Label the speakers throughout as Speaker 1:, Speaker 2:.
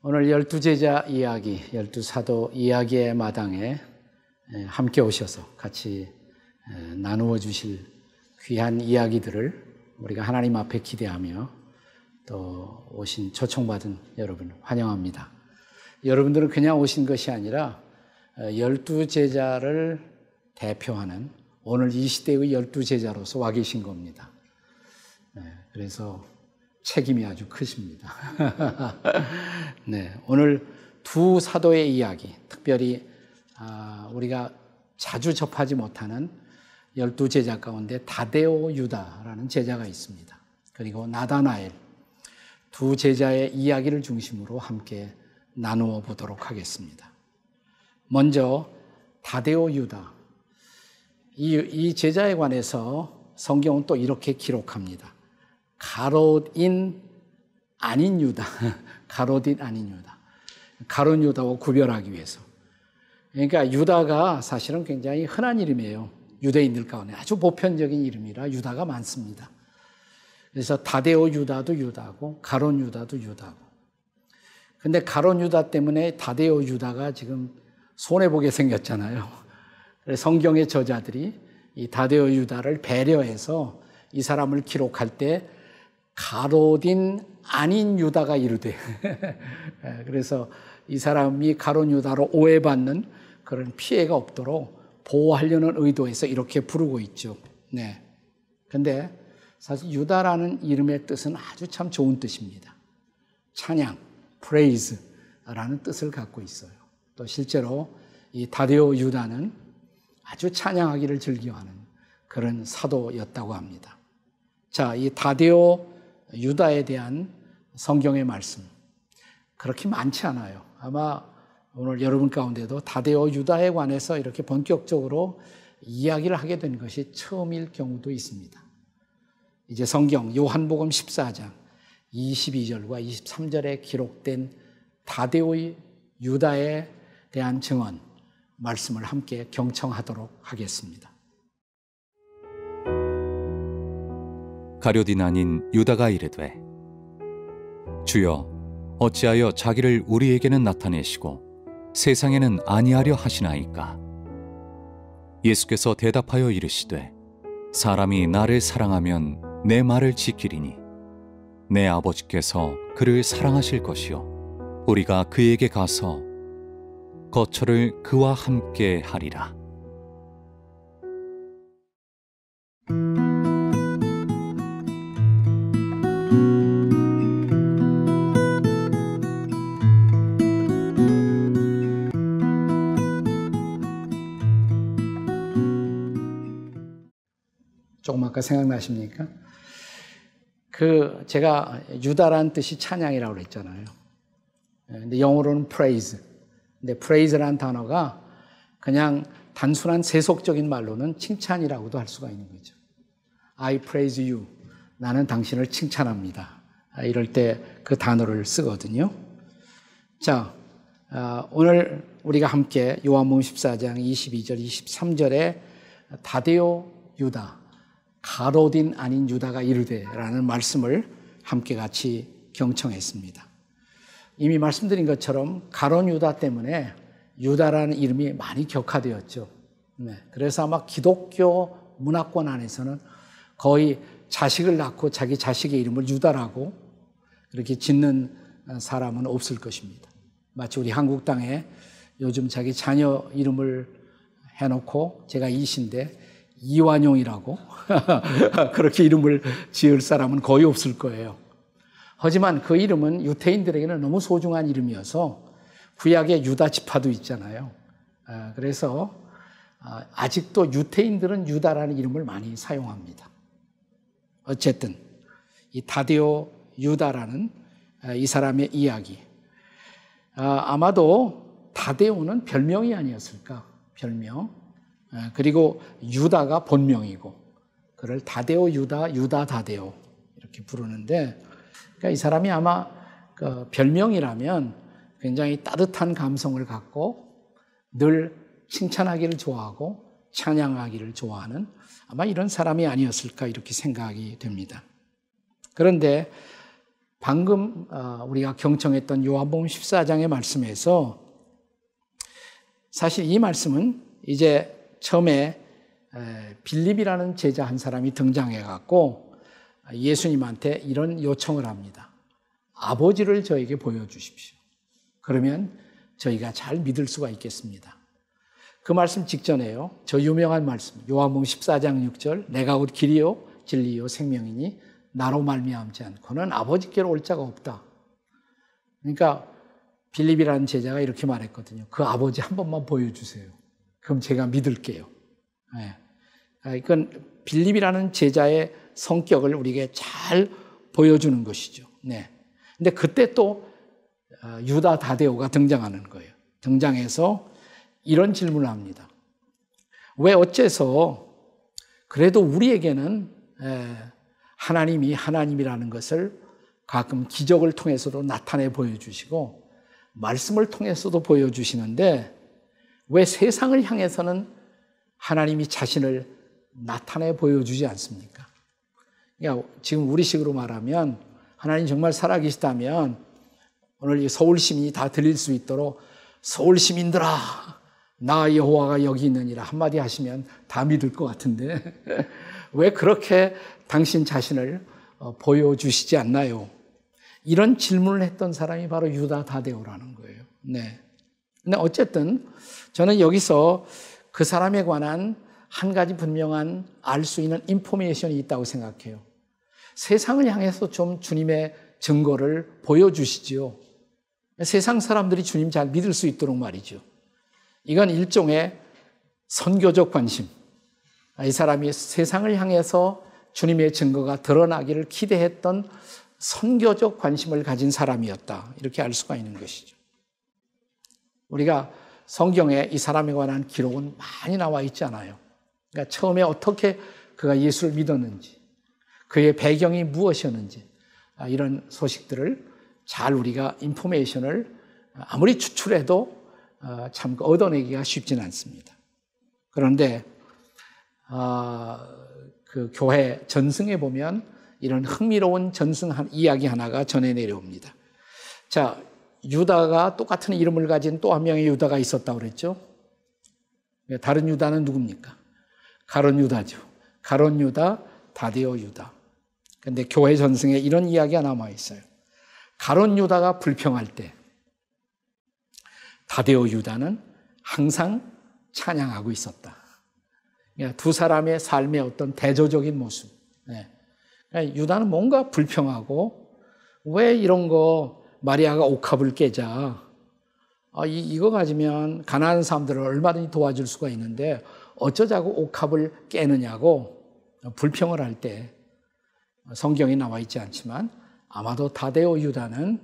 Speaker 1: 오늘 12제자 이야기, 12사도 이야기의 마당에 함께 오셔서 같이 나누어 주실 귀한 이야기들을 우리가 하나님 앞에 기대하며 또 오신 초청받은 여러분 환영합니다. 여러분들은 그냥 오신 것이 아니라 12제자를 대표하는 오늘 이 시대의 12제자로서 와 계신 겁니다. 그래서 책임이 아주 크십니다. 네, 오늘 두 사도의 이야기, 특별히 우리가 자주 접하지 못하는 12제자 가운데 다데오 유다라는 제자가 있습니다. 그리고 나다나엘, 두 제자의 이야기를 중심으로 함께 나누어 보도록 하겠습니다. 먼저 다데오 유다, 이 제자에 관해서 성경은 또 이렇게 기록합니다. 가롯인 아닌 유다, 가롯인 아닌 유다, 가롯 유다와 구별하기 위해서. 그러니까 유다가 사실은 굉장히 흔한 이름이에요. 유대인들 가운데 아주 보편적인 이름이라 유다가 많습니다. 그래서 다데오 유다도 유다고 가롯 유다도 유다고. 근데 가롯 유다 때문에 다데오 유다가 지금 손해보게 생겼잖아요. 그래서 성경의 저자들이 이 다데오 유다를 배려해서 이 사람을 기록할 때 가롯인 아닌 유다가 이르되 그래서 이 사람이 가롯 유다로 오해받는 그런 피해가 없도록 보호하려는 의도에서 이렇게 부르고 있죠. 네. 근데 사실 유다라는 이름의 뜻은 아주 참 좋은 뜻입니다. 찬양, praise라는 뜻을 갖고 있어요. 또 실제로 이 다데오 유다는 아주 찬양하기를 즐겨하는 그런 사도였다고 합니다. 자, 이 다데오 유다에 대한 성경의 말씀 그렇게 많지 않아요. 아마 오늘 여러분 가운데도 다데오 유다에 관해서 이렇게 본격적으로 이야기를 하게 된 것이 처음일 경우도 있습니다. 이제 성경 요한복음 14장 22절과 23절에 기록된 다데오 유다에 대한 증언 말씀을 함께 경청하도록 하겠습니다.
Speaker 2: 가룟인 아닌 유다가 이르되 주여 어찌하여 자기를 우리에게는 나타내시고 세상에는 아니하려 하시나이까. 예수께서 대답하여 이르시되 사람이 나를 사랑하면 내 말을 지키리니 내 아버지께서 그를 사랑하실 것이요 우리가 그에게 가서 거처를 그와 함께 하리라.
Speaker 1: 조금 아까 생각나십니까? 제가 유다라는 뜻이 찬양이라고 그랬잖아요. 근데 영어로는 praise. 근데 praise라는 단어가 그냥 단순한 세속적인 말로는 칭찬이라고도 할 수가 있는 거죠. I praise you. 나는 당신을 칭찬합니다. 이럴 때 그 단어를 쓰거든요. 자, 오늘 우리가 함께 요한복음 14장 22절, 23절에 다데오 유다, 가롯인 아닌 유다가 이르되라는 말씀을 함께 같이 경청했습니다. 이미 말씀드린 것처럼 가롯 유다 때문에 유다라는 이름이 많이 격화되었죠. 네, 그래서 아마 기독교 문화권 안에서는 거의 자식을 낳고 자기 자식의 이름을 유다라고 그렇게 짓는 사람은 없을 것입니다. 마치 우리 한국 땅에 요즘 자기 자녀 이름을 해놓고 제가 이신데 이완용이라고 그렇게 이름을 지을 사람은 거의 없을 거예요. 하지만 그 이름은 유대인들에게는 너무 소중한 이름이어서 구약에 유다 지파도 있잖아요. 그래서 아직도 유대인들은 유다라는 이름을 많이 사용합니다. 어쨌든 이 다데오 유다라는 이 사람의 이야기, 아마도 다데오는 별명이 아니었을까? 별명. 그리고 유다가 본명이고 그를 다데오 유다, 유다 다데오 이렇게 부르는데, 그러니까 이 사람이 아마 그 별명이라면 굉장히 따뜻한 감성을 갖고 늘 칭찬하기를 좋아하고 찬양하기를 좋아하는 아마 이런 사람이 아니었을까 이렇게 생각이 됩니다. 그런데 방금 우리가 경청했던 요한복음 14장의 말씀에서 사실 이 말씀은 이제 처음에 빌립이라는 제자 한 사람이 등장해 갖고 예수님한테 이런 요청을 합니다. 아버지를 저에게 보여주십시오. 그러면 저희가 잘 믿을 수가 있겠습니다. 그 말씀 직전에요. 저 유명한 말씀 요한복음 14장 6절 내가 곧 길이요 진리요 생명이니 나로 말미암지 않고는 아버지께로 올 자가 없다. 그러니까 빌립이라는 제자가 이렇게 말했거든요. 그 아버지 한 번만 보여주세요. 그럼 제가 믿을게요. 네. 이건 빌립이라는 제자의 성격을 우리에게 잘 보여주는 것이죠. 네. 근데 그때 또 유다 다데오가 등장하는 거예요. 등장해서 이런 질문을 합니다. 왜 어째서 그래도 우리에게는 하나님이 하나님이라는 것을 가끔 기적을 통해서도 나타내 보여주시고 말씀을 통해서도 보여주시는데 왜 세상을 향해서는 하나님이 자신을 나타내 보여주지 않습니까? 그러니까 지금 우리식으로 말하면 하나님 정말 살아계시다면 오늘 이 서울 시민이 다 들릴 수 있도록 서울 시민들아 나 여호와가 여기 있느니라 한마디 하시면 다 믿을 것 같은데 왜 그렇게 당신 자신을 보여주시지 않나요? 이런 질문을 했던 사람이 바로 유다 다데오라는 거예요. 네. 근데 어쨌든 저는 여기서 그 사람에 관한 한 가지 분명한 알 수 있는 인포메이션이 있다고 생각해요. 세상을 향해서 좀 주님의 증거를 보여주시지요. 세상 사람들이 주님 잘 믿을 수 있도록 말이죠. 이건 일종의 선교적 관심. 이 사람이 세상을 향해서 주님의 증거가 드러나기를 기대했던 선교적 관심을 가진 사람이었다. 이렇게 알 수가 있는 것이죠. 우리가 성경에 이 사람에 관한 기록은 많이 나와 있지 않아요. 그러니까 처음에 어떻게 그가 예수를 믿었는지, 그의 배경이 무엇이었는지 이런 소식들을 잘 우리가 인포메이션을 아무리 추출해도 참 얻어내기가 쉽지는 않습니다. 그런데 그 교회 전승에 보면 이런 흥미로운 전승 이야기 하나가 전해 내려옵니다. 자, 유다가 똑같은 이름을 가진 또 한 명의 유다가 있었다고 그랬죠. 다른 유다는 누굽니까? 가룟 유다죠. 가룟 유다, 다데오 유다. 그런데 교회 전승에 이런 이야기가 남아 있어요. 가룟 유다가 불평할 때 다데오 유다는 항상 찬양하고 있었다. 두 사람의 삶의 어떤 대조적인 모습. 유다는 뭔가 불평하고 왜 이런 거 마리아가 옥합을 깨자. 이거 가지면 가난한 사람들을 얼마든지 도와줄 수가 있는데 어쩌자고 옥합을 깨느냐고 불평을 할 때 성경에 나와 있지 않지만 아마도 다데오 유다는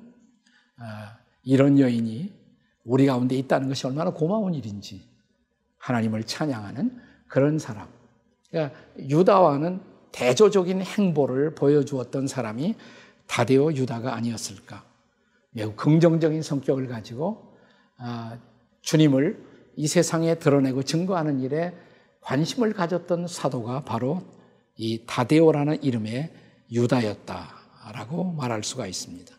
Speaker 1: 이런 여인이 우리 가운데 있다는 것이 얼마나 고마운 일인지 하나님을 찬양하는 그런 사람. 그러니까 유다와는 대조적인 행보를 보여주었던 사람이 다데오 유다가 아니었을까. 매우 긍정적인 성격을 가지고 주님을 이 세상에 드러내고 증거하는 일에 관심을 가졌던 사도가 바로 이 다데오라는 이름의 유다였다라고 말할 수가 있습니다.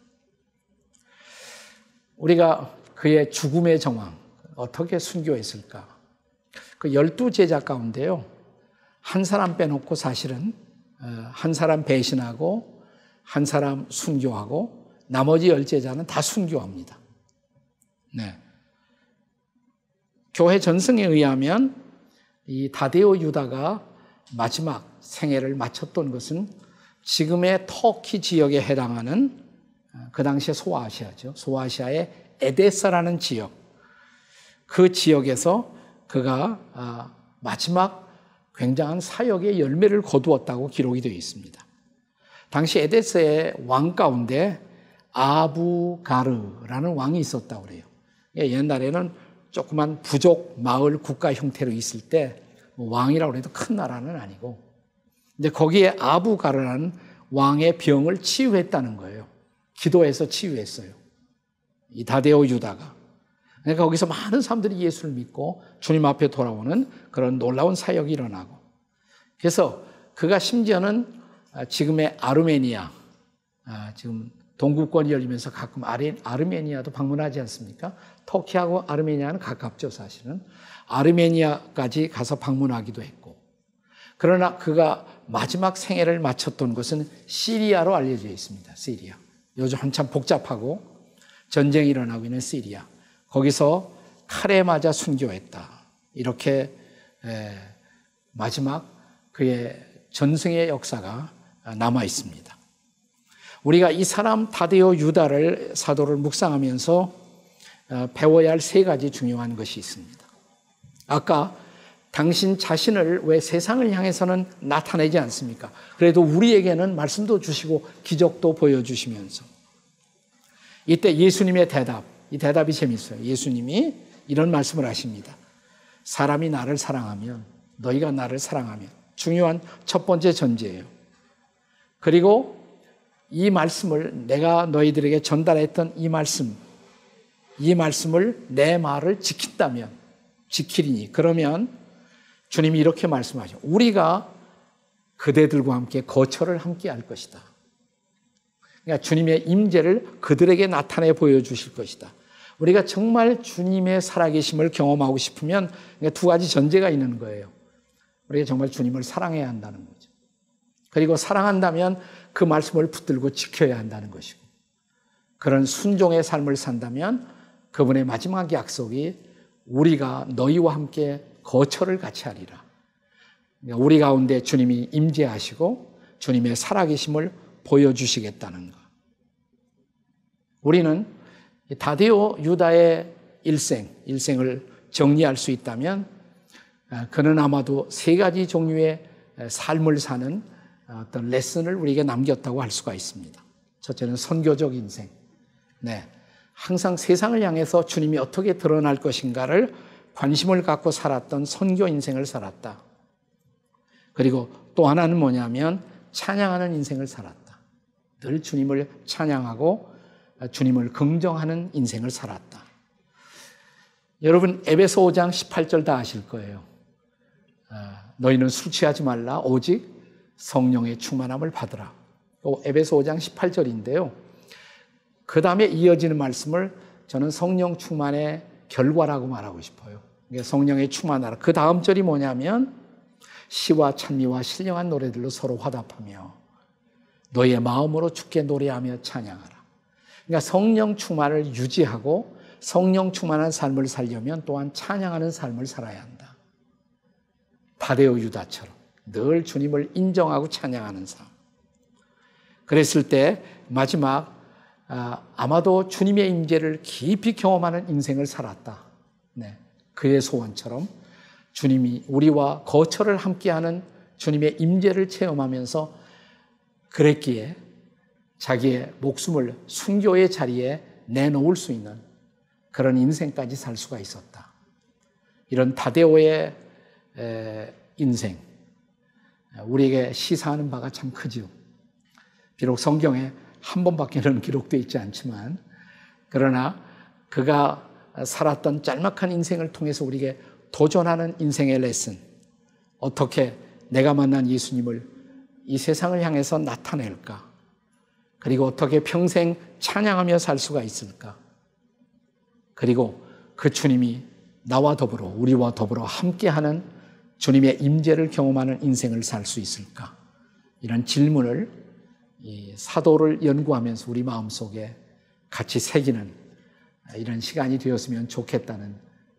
Speaker 1: 우리가 그의 죽음의 정황 어떻게 순교했을까? 그 12제자 가운데요. 한 사람 빼놓고 사실은 한 사람 배신하고 한 사람 순교하고 나머지 10제자는 다 순교합니다. 네. 교회 전승에 의하면 이 다데오 유다가 마지막 생애를 마쳤던 것은 지금의 터키 지역에 해당하는 그 당시에 소아시아죠. 소아시아의 에데사라는 지역. 그 지역에서 그가 마지막 굉장한 사역의 열매를 거두었다고 기록이 되어 있습니다. 당시 에데스의 왕 가운데 아부가르라는 왕이 있었다고 그래요. 옛날에는 조그만 부족 마을 국가 형태로 있을 때 왕이라고 해도 큰 나라는 아니고, 근데 거기에 아부가르라는 왕의 병을 치유했다는 거예요. 기도해서 치유했어요. 이 다데오 유다가. 그러니까 거기서 많은 사람들이 예수를 믿고 주님 앞에 돌아오는 그런 놀라운 사역이 일어나고, 그래서 그가 심지어는 지금의 아르메니아, 지금 동구권이 열리면서 가끔 아르메니아도 방문하지 않습니까? 터키하고 아르메니아는 가깝죠, 사실은. 아르메니아까지 가서 방문하기도 했고. 그러나 그가 마지막 생애를 마쳤던 곳은 시리아로 알려져 있습니다. 시리아. 요즘 한참 복잡하고 전쟁이 일어나고 있는 시리아. 거기서 칼에 맞아 순교했다. 이렇게 마지막 그의 전승의 역사가 남아 있습니다. 우리가 이 사람 다데오 유다를 사도를 묵상하면서 배워야 할 세 가지 중요한 것이 있습니다. 아까 당신 자신을 왜 세상을 향해서는 나타내지 않습니까? 그래도 우리에게는 말씀도 주시고 기적도 보여주시면서 이때 예수님의 대답, 이 대답이 재밌어요. 예수님이 이런 말씀을 하십니다. 사람이 나를 사랑하면, 너희가 나를 사랑하면, 중요한 첫 번째 전제예요. 그리고 이 말씀을 내가 너희들에게 전달했던 이 말씀을 내 말을 지킨다면 지키리니, 그러면 주님이 이렇게 말씀하죠. 우리가 그대들과 함께 거처를 함께 할 것이다. 그러니까 주님의 임재를 그들에게 나타내 보여주실 것이다. 우리가 정말 주님의 살아계심을 경험하고 싶으면 두 가지 전제가 있는 거예요. 우리가 정말 주님을 사랑해야 한다는 거죠. 그리고 사랑한다면 그 말씀을 붙들고 지켜야 한다는 것이고, 그런 순종의 삶을 산다면 그분의 마지막 약속이 우리가 너희와 함께 거처를 같이 하리라. 우리 가운데 주님이 임재하시고 주님의 살아계심을 보여주시겠다는 것. 우리는 다데오 유다의 일생을 정리할 수 있다면 그는 아마도 세 가지 종류의 삶을 사는 어떤 레슨을 우리에게 남겼다고 할 수가 있습니다. 첫째는 선교적 인생. 항상 세상을 향해서 주님이 어떻게 드러날 것인가를 관심을 갖고 살았던 선교 인생을 살았다. 그리고 또 하나는 뭐냐면 찬양하는 인생을 살았다. 늘 주님을 찬양하고 주님을 긍정하는 인생을 살았다. 여러분 에베소 5장 18절 다 아실 거예요. 너희는 술 취하지 말라 오직 성령의 충만함을 받으라. 에베소 5장 18절인데요. 그 다음에 이어지는 말씀을 저는 성령 충만의 결과라고 말하고 싶어요. 성령의 충만하라. 그 다음 절이 뭐냐면 시와 찬미와 신령한 노래들로 서로 화답하며 너희의 마음으로 주께 노래하며 찬양하라. 그러니까 성령 충만을 유지하고 성령 충만한 삶을 살려면 또한 찬양하는 삶을 살아야 한다. 다데오 유다처럼 늘 주님을 인정하고 찬양하는 삶. 그랬을 때 마지막 아마도 주님의 임재를 깊이 경험하는 인생을 살았다. 그의 소원처럼 주님이 우리와 거처를 함께하는 주님의 임재를 체험하면서 그랬기에 자기의 목숨을 순교의 자리에 내놓을 수 있는 그런 인생까지 살 수가 있었다. 이런 다데오의 인생, 우리에게 시사하는 바가 참 크죠. 비록 성경에 한 번밖에는 기록되어 있지 않지만, 그러나 그가 살았던 짤막한 인생을 통해서 우리에게 도전하는 인생의 레슨, 어떻게 내가 만난 예수님을 이 세상을 향해서 나타낼까? 그리고 어떻게 평생 찬양하며 살 수가 있을까? 그리고 그 주님이 나와 더불어, 우리와 더불어 함께하는 주님의 임재를 경험하는 인생을 살 수 있을까? 이런 질문을 이 사도를 연구하면서 우리 마음속에 같이 새기는 이런 시간이 되었으면 좋겠다는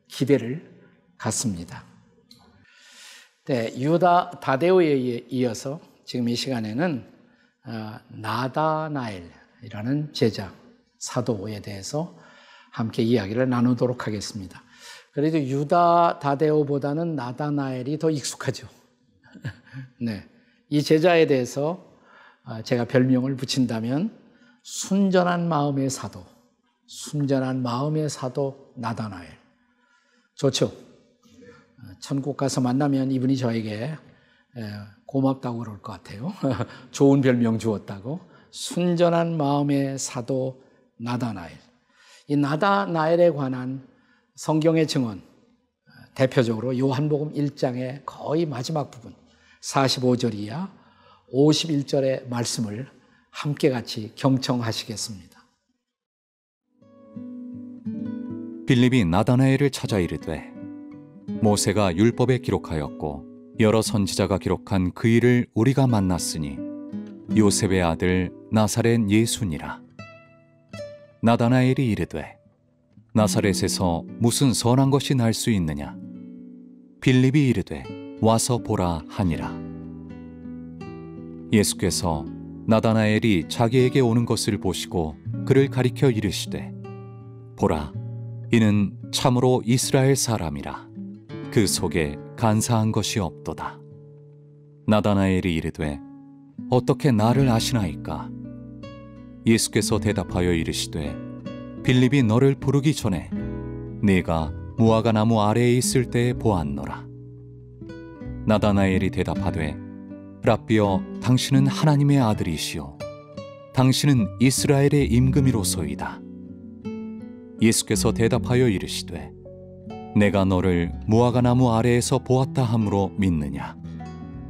Speaker 1: 기대를 갖습니다. 유다 다데오에 이어서 지금 이 시간에는 나다나엘이라는 제자 사도에 대해서 함께 이야기를 나누도록 하겠습니다. 그래도 유다 다데오보다는 나다나엘이 더 익숙하죠. 이 제자에 대해서 제가 별명을 붙인다면 순전한 마음의 사도, 순전한 마음의 사도 나다나엘. 좋죠? 천국 가서 만나면 이분이 저에게 고맙다고 그럴 것 같아요. 좋은 별명 주었다고. 순전한 마음의 사도 나다나엘. 이 나다나엘에 관한 성경의 증언, 대표적으로 요한복음 1장의 거의 마지막 부분 45절 이하 51절의 말씀을 함께 같이 경청하시겠습니다.
Speaker 2: 빌립이 나다나엘을 찾아 이르되 모세가 율법에 기록하였고 여러 선지자가 기록한 그 일을 우리가 만났으니 요셉의 아들 나사렛 예수니라. 나다나엘이 이르되 나사렛에서 무슨 선한 것이 날 수 있느냐? 빌립이 이르되 와서 보라 하니라. 예수께서 나다나엘이 자기에게 오는 것을 보시고 그를 가리켜 이르시되 보라, 이는 참으로 이스라엘 사람이라. 그 속에 간사한 것이 없도다. 나다나엘이 이르되 어떻게 나를 아시나이까? 예수께서 대답하여 이르시되 빌립이 너를 부르기 전에 네가 무화과 나무 아래에 있을 때에 보았노라. 나다나엘이 대답하되 랍비여, 당신은 하나님의 아들이시오 당신은 이스라엘의 임금이로소이다. 예수께서 대답하여 이르시되 내가 너를 무화과 나무 아래에서 보았다 함으로 믿느냐?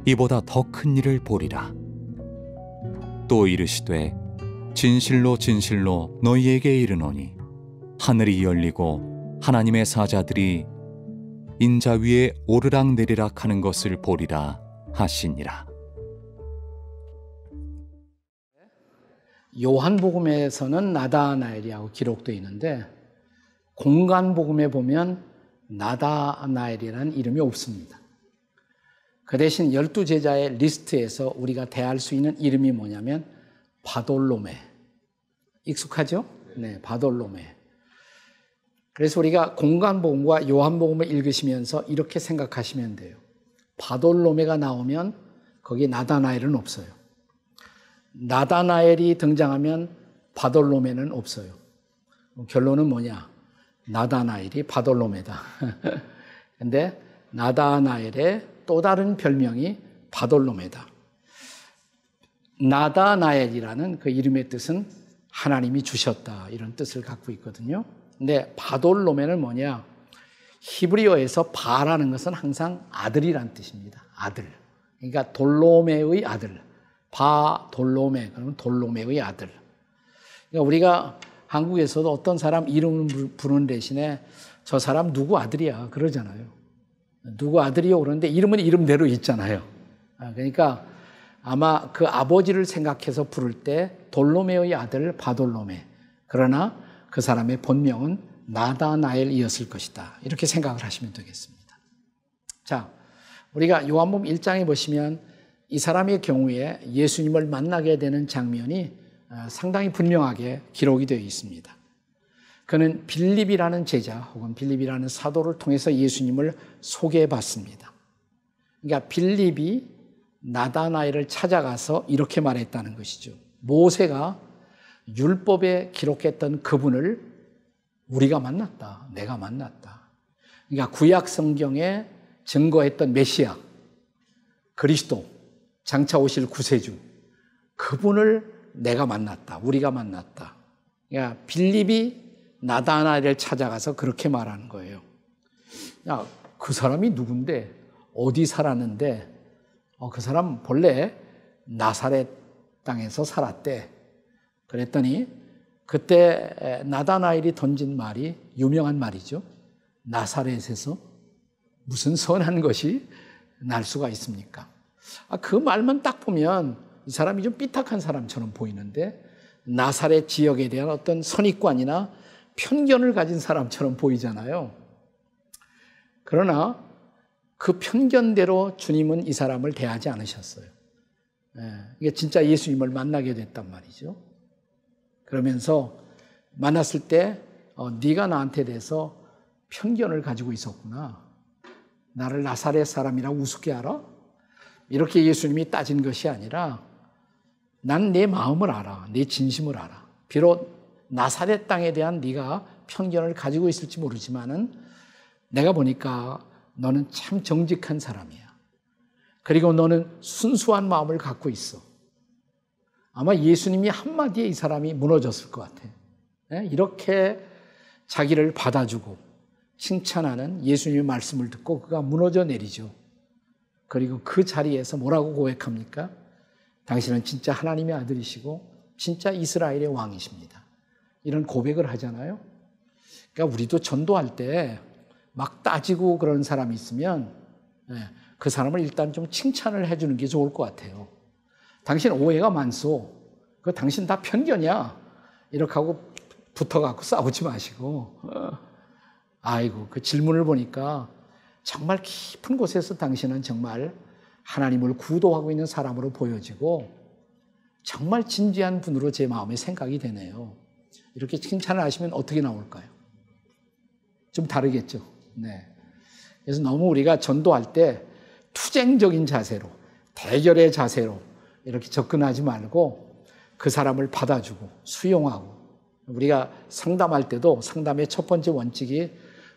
Speaker 2: 이보다 더 큰 일을 보리라. 또 이르시되 진실로 진실로 너희에게 이르노니 하늘이 열리고 하나님의 사자들이 인자 위에 오르락 내리락 하는 것을 보리라 하시니라.
Speaker 1: 요한복음에서는 나다나엘이라고 기록되어 있는데 공간복음에 보면 나다나엘이라는 이름이 없습니다. 그 대신 12제자의 리스트에서 우리가 대할 수 있는 이름이 뭐냐면 바돌로메. 익숙하죠? 네, 바돌로메. 그래서 우리가 공간복음과 요한복음을 읽으시면서 이렇게 생각하시면 돼요. 바돌로메가 나오면 거기 나다나엘은 없어요. 나다나엘이 등장하면 바돌로메는 없어요. 결론은 뭐냐? 나다나엘이 바돌로메다. 근데 나다나엘의 또 다른 별명이 바돌로메다. 나다나엘이라는 그 이름의 뜻은 하나님이 주셨다, 이런 뜻을 갖고 있거든요. 근데 바돌로메는 뭐냐? 히브리어에서 바라는 것은 항상 아들이란 뜻입니다. 아들. 그러니까 돌로메의 아들. 바돌로메, 그러면 돌로메의 아들. 그러니까 우리가 한국에서도 어떤 사람 이름을 부르는 대신에 저 사람 누구 아들이야 그러잖아요. 누구 아들이요 그러는데 이름은 이름대로 있잖아요. 그러니까 아마 그 아버지를 생각해서 부를 때 돌로메의 아들 바돌로메, 그러나 그 사람의 본명은 나다나엘이었을 것이다, 이렇게 생각을 하시면 되겠습니다. 자, 우리가 요한복음 1장에 보시면 이 사람의 경우에 예수님을 만나게 되는 장면이 상당히 분명하게 기록이 되어 있습니다. 그는 빌립이라는 제자 혹은 빌립이라는 사도를 통해서 예수님을 소개해 봤습니다. 그러니까 빌립이 나다나엘을 찾아가서 이렇게 말했다는 것이죠. 모세가 율법에 기록했던 그분을 우리가 만났다. 내가 만났다. 그러니까 구약 성경에 증거했던 메시아, 그리스도, 장차 오실 구세주, 그분을 내가 만났다. 우리가 만났다. 그러니까 빌립이 나다나엘을 찾아가서 그렇게 말하는 거예요. 야, 그 사람이 누군데? 어디 살았는데? 그 사람 본래 나사렛 땅에서 살았대. 그랬더니 그때 나다나엘이 던진 말이 유명한 말이죠. 나사렛에서 무슨 선한 것이 날 수가 있습니까? 그 말만 딱 보면 이 사람이 좀 삐딱한 사람처럼 보이는데 나사렛 지역에 대한 어떤 선입관이나 편견을 가진 사람처럼 보이잖아요. 그러나 그 편견대로 주님은 이 사람을 대하지 않으셨어요. 이게 진짜 예수님을 만나게 됐단 말이죠. 그러면서 만났을 때 네가 나한테 대해서 편견을 가지고 있었구나. 나를 나사렛 사람이라고 우습게 알아? 이렇게 예수님이 따진 것이 아니라 난 내 마음을 알아. 내 진심을 알아. 비록 나사렛 땅에 대한 네가 편견을 가지고 있을지 모르지만은 내가 보니까 너는 참 정직한 사람이야. 그리고 너는 순수한 마음을 갖고 있어. 아마 예수님이 한마디에 이 사람이 무너졌을 것 같아. 이렇게 자기를 받아주고 칭찬하는 예수님의 말씀을 듣고 그가 무너져 내리죠. 그리고 그 자리에서 뭐라고 고백합니까? 당신은 진짜 하나님의 아들이시고 진짜 이스라엘의 왕이십니다. 이런 고백을 하잖아요. 그러니까 우리도 전도할 때 막 따지고 그런 사람이 있으면 그 사람을 일단 좀 칭찬을 해주는 게 좋을 것 같아요. 당신 오해가 많소. 그 당신 다 편견이야. 이렇게 하고 붙어갖고 싸우지 마시고. 아이고, 그 질문을 보니까 정말 깊은 곳에서 당신은 정말 하나님을 구도하고 있는 사람으로 보여지고 정말 진지한 분으로 제 마음에 생각이 되네요. 이렇게 칭찬을 하시면 어떻게 나올까요? 좀 다르겠죠. 네. 그래서 너무 우리가 전도할 때 투쟁적인 자세로, 대결의 자세로 이렇게 접근하지 말고 그 사람을 받아주고 수용하고, 우리가 상담할 때도 상담의 첫 번째 원칙이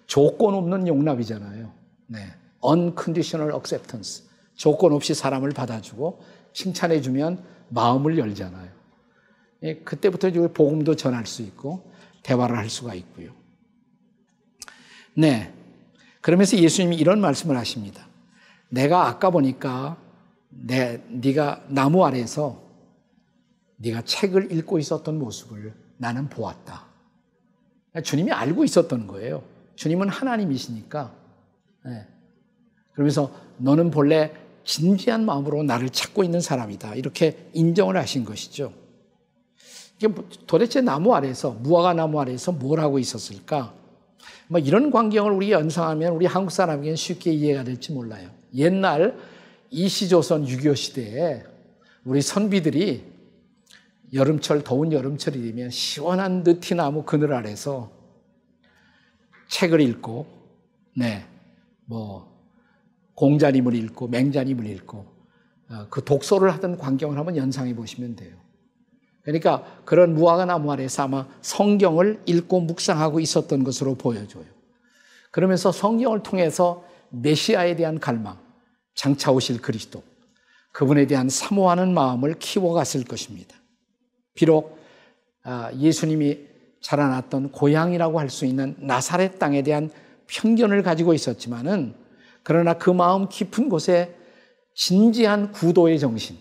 Speaker 1: 조건 없는 용납이잖아요. 네. Unconditional acceptance. 조건 없이 사람을 받아주고 칭찬해주면 마음을 열잖아요. 그때부터 복음도 전할 수 있고 대화를 할 수가 있고요. 네. 그러면서 예수님이 이런 말씀을 하십니다. 내가 아까 보니까 네가 나무 아래에서 네가 책을 읽고 있었던 모습을 나는 보았다. 주님이 알고 있었던 거예요. 주님은 하나님이시니까. 네. 그러면서 너는 본래 진지한 마음으로 나를 찾고 있는 사람이다. 이렇게 인정을 하신 것이죠. 이게 도대체 나무 아래에서, 무화과 나무 아래에서 뭘 하고 있었을까? 이런 광경을 우리 연상하면 우리 한국 사람에게는 쉽게 이해가 될지 몰라요. 옛날 이시조선 6.25 시대에 우리 선비들이 여름철, 더운 여름철이 되면 시원한 느티나무 그늘 아래서 책을 읽고, 공자님을 읽고, 맹자님을 읽고, 그 독서를 하던 광경을 한번 연상해 보시면 돼요. 그러니까 그런 무화과 나무 아래에서 아마 성경을 읽고 묵상하고 있었던 것으로 보여줘요. 그러면서 성경을 통해서 메시아에 대한 갈망, 장차 오실 그리스도, 그분에 대한 사모하는 마음을 키워갔을 것입니다. 비록 예수님이 자라났던 고향이라고 할 수 있는 나사렛 땅에 대한 편견을 가지고 있었지만은, 그러나 그 마음 깊은 곳에 진지한 구도의 정신,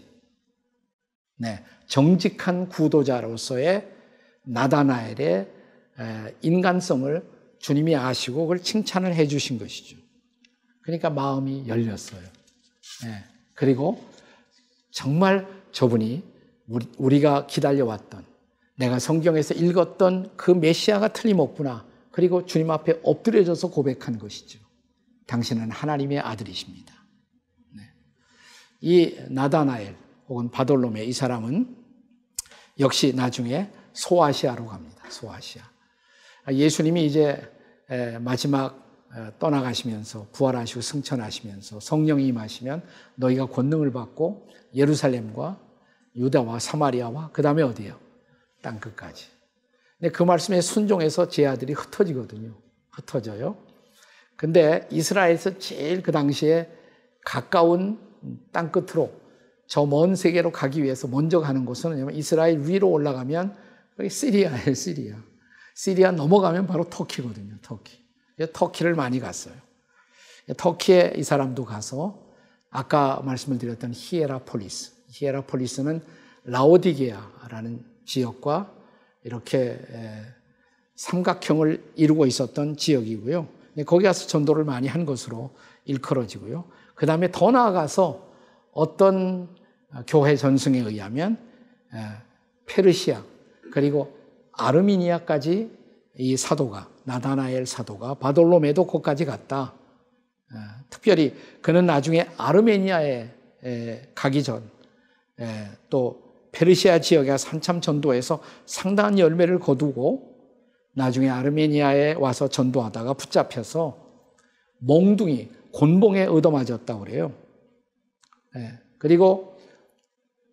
Speaker 1: 정직한 구도자로서의 나다나엘의 인간성을 주님이 아시고 그걸 칭찬을 해 주신 것이죠. 그러니까 마음이 열렸어요. 그리고 정말 저분이 우리가 기다려왔던, 내가 성경에서 읽었던 그 메시아가 틀림없구나. 그리고 주님 앞에 엎드려져서 고백한 것이죠. 당신은 하나님의 아들이십니다. 이 나다나엘 혹은 바돌로메, 이 사람은 역시 나중에 소아시아로 갑니다. 소아시아. 예수님이 이제 마지막 떠나가시면서, 부활하시고 승천하시면서 성령이 임하시면 너희가 권능을 받고 예루살렘과 유다와 사마리아와 그 다음에 어디요? 땅끝까지. 근데 그 말씀에 순종해서 제 아들이 흩어지거든요. 흩어져요. 근데 이스라엘에서 제일 그 당시에 가까운 땅끝으로, 저 먼 세계로 가기 위해서 먼저 가는 곳은 뭐냐면 이스라엘 위로 올라가면 거기 시리아예요. 시리아 넘어가면 바로 터키거든요. 터키를 많이 갔어요. 터키에 이 사람도 가서 아까 말씀을 드렸던 히에라폴리스는 라오디게아라는 지역과 이렇게 삼각형을 이루고 있었던 지역이고요. 거기 가서 전도를 많이 한 것으로 일컬어지고요. 그 다음에 더 나아가서 어떤 교회 전승에 의하면 페르시아 그리고 아르미니아까지 이 사도가, 나다나엘 사도가, 바돌로메도 거기까지 갔다. 특별히 그는 나중에 아르메니아에 가기 전 또 페르시아 지역에 한참 전도해서 상당한 열매를 거두고 나중에 아르메니아에 와서 전도하다가 붙잡혀서 몽둥이, 곤봉에 얻어맞았다고 그래요. 그리고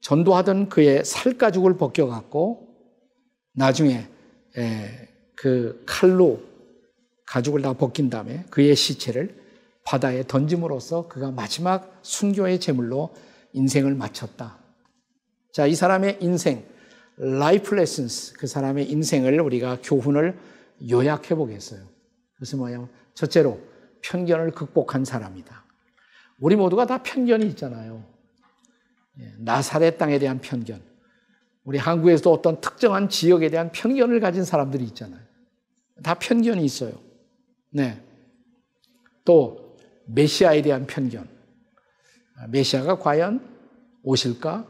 Speaker 1: 전도하던 그의 살가죽을 벗겨갖고 나중에 그 칼로 가죽을 다 벗긴 다음에 그의 시체를 바다에 던짐으로써 그가 마지막 순교의 제물로 인생을 마쳤다. 자, 이 사람의 인생, 라이프 레슨스, 그 사람의 인생을 우리가 교훈을 요약해 보겠어요. 그래서 뭐냐면 첫째로 편견을 극복한 사람이다. 우리 모두가 다 편견이 있잖아요. 나사렛 땅에 대한 편견. 우리 한국에서도 어떤 특정한 지역에 대한 편견을 가진 사람들이 있잖아요. 다 편견이 있어요. 네. 또 메시아에 대한 편견. 메시아가 과연 오실까?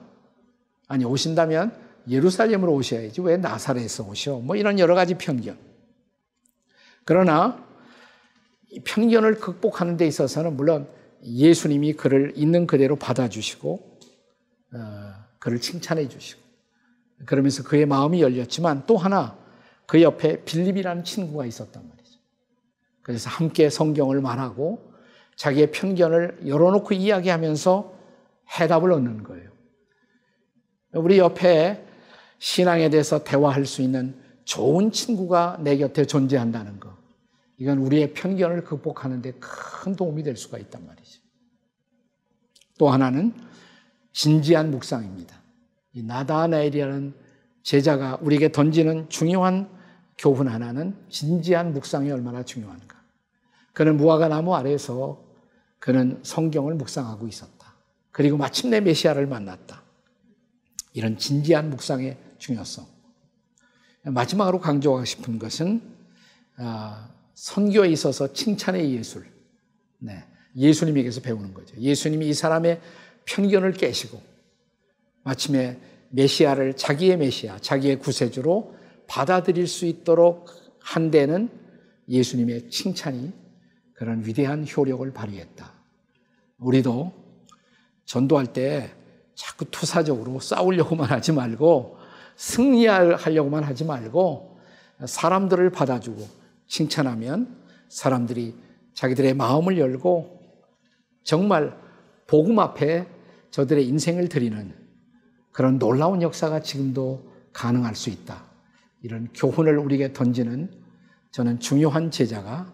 Speaker 1: 아니, 오신다면 예루살렘으로 오셔야지 왜 나사렛에서 오셔? 뭐 이런 여러 가지 편견. 그러나 이 편견을 극복하는 데 있어서는 물론 예수님이 그를 있는 그대로 받아주시고 그를 칭찬해 주시고 그러면서 그의 마음이 열렸지만 또 하나 그 옆에 빌립이라는 친구가 있었단 말이죠. 그래서 함께 성경을 말하고 자기의 편견을 열어놓고 이야기하면서 해답을 얻는 거예요. 우리 옆에 신앙에 대해서 대화할 수 있는 좋은 친구가 내 곁에 존재한다는 것. 이건 우리의 편견을 극복하는 데 큰 도움이 될 수가 있단 말이죠. 또 하나는 진지한 묵상입니다. 이 나다나엘이라는 제자가 우리에게 던지는 중요한 교훈 하나는 진지한 묵상이 얼마나 중요한가. 그는 무화과 나무 아래에서 그는 성경을 묵상하고 있었다. 그리고 마침내 메시아를 만났다. 이런 진지한 묵상의 중요성. 마지막으로 강조하고 싶은 것은 선교에 있어서 칭찬의 예술. 네, 예수님에게서 배우는 거죠. 예수님이 이 사람의 편견을 깨시고 마침내 메시아를 자기의 메시아, 자기의 구세주로 받아들일 수 있도록 한 데는 예수님의 칭찬이 그런 위대한 효력을 발휘했다. 우리도 전도할 때 자꾸 투사적으로 싸우려고만 하지 말고 승리하려고만 하지 말고 사람들을 받아주고 칭찬하면 사람들이 자기들의 마음을 열고 정말 복음 앞에 저들의 인생을 드리는 그런 놀라운 역사가 지금도 가능할 수 있다. 이런 교훈을 우리에게 던지는 저는 중요한 제자가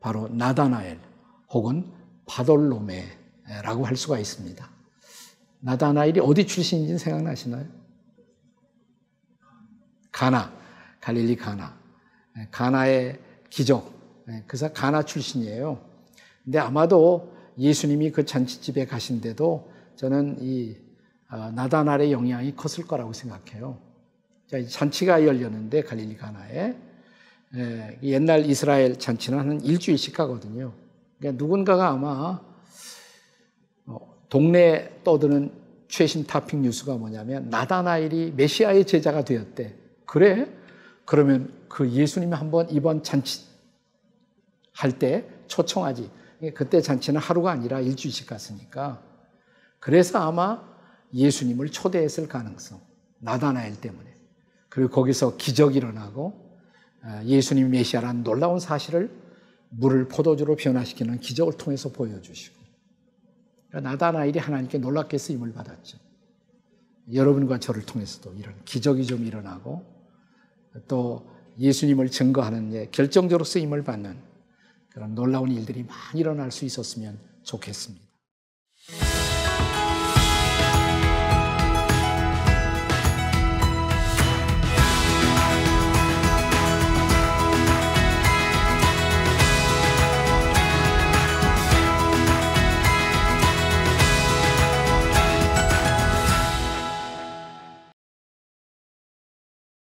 Speaker 1: 바로 나다나엘 혹은 바돌로메라고 할 수가 있습니다. 나다나엘이 어디 출신인지는 생각나시나요? 가나, 갈릴리 가나. 가나의 기적. 그래서 가나 출신이에요. 근데 아마도 예수님이 그 잔치집에 가신데도 저는 이 나다나엘의 영향이 컸을 거라고 생각해요. 잔치가 열렸는데 갈릴리 가나에 옛날 이스라엘 잔치는 한 일주일씩 가거든요. 그러니까 누군가가 아마 동네에 떠드는 최신 타핑 뉴스가 뭐냐면 나다나엘이 메시아의 제자가 되었대. 그래? 그러면 그 예수님이 한번 이번 잔치 할 때 초청하지. 그때 잔치는 하루가 아니라 일주일씩 갔으니까. 그래서 아마 예수님을 초대했을 가능성. 나다나엘 때문에. 그리고 거기서 기적이 일어나고 예수님이 메시아라는 놀라운 사실을 물을 포도주로 변화시키는 기적을 통해서 보여주시고 나다나엘이 하나님께 놀랍게 쓰임을 받았죠. 여러분과 저를 통해서도 이런 기적이 좀 일어나고 또 예수님을 증거하는 결정적으로 쓰임을 받는 그런 놀라운 일들이 많이 일어날 수 있었으면 좋겠습니다.